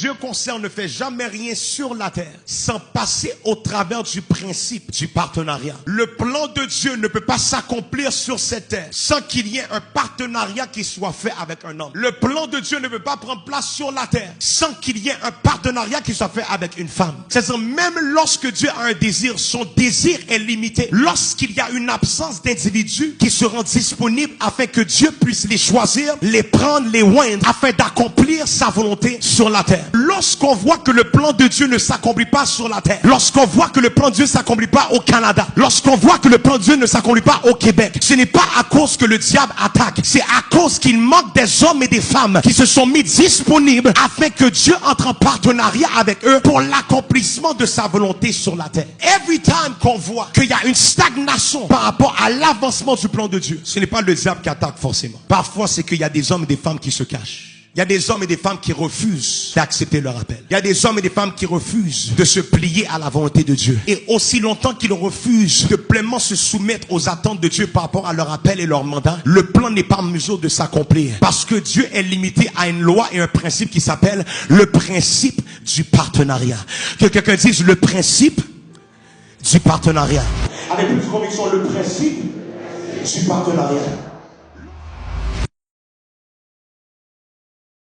Dieu conscient ne fait jamais rien sur la terre sans passer au travers du principe du partenariat. Le plan de Dieu ne peut pas s'accomplir sur cette terre sans qu'il y ait un partenariat qui soit fait avec un homme. Le plan de Dieu ne peut pas prendre place sur la terre sans qu'il y ait un partenariat qui soit fait avec une femme. C'est-à-dire même lorsque Dieu a un désir, son désir est limité. Lorsqu'il y a une absence d'individus qui se rendent disponibles afin que Dieu puisse les choisir, les prendre, les oindre afin d'accomplir sa volonté sur la terre. Lorsqu'on voit que le plan de Dieu ne s'accomplit pas sur la terre, lorsqu'on voit que le plan de Dieu ne s'accomplit pas au Canada, lorsqu'on voit que le plan de Dieu ne s'accomplit pas au Québec, ce n'est pas à cause que le diable attaque, c'est à cause qu'il manque des hommes et des femmes qui se sont mis disponibles afin que Dieu entre en partenariat avec eux pour l'accomplissement de sa volonté sur la terre. Every time qu'on voit qu'il y a une stagnation par rapport à l'avancement du plan de Dieu, ce n'est pas le diable qui attaque forcément. Parfois, c'est qu'il y a des hommes et des femmes qui se cachent. Il y a des hommes et des femmes qui refusent d'accepter leur appel. Il y a des hommes et des femmes qui refusent de se plier à la volonté de Dieu. Et aussi longtemps qu'ils refusent de pleinement se soumettre aux attentes de Dieu par rapport à leur appel et leur mandat, le plan n'est pas en mesure de s'accomplir. Parce que Dieu est limité à une loi et un principe qui s'appelle le principe du partenariat. Que quelqu'un dise le principe du partenariat. Avec plus de conviction, le principe du partenariat.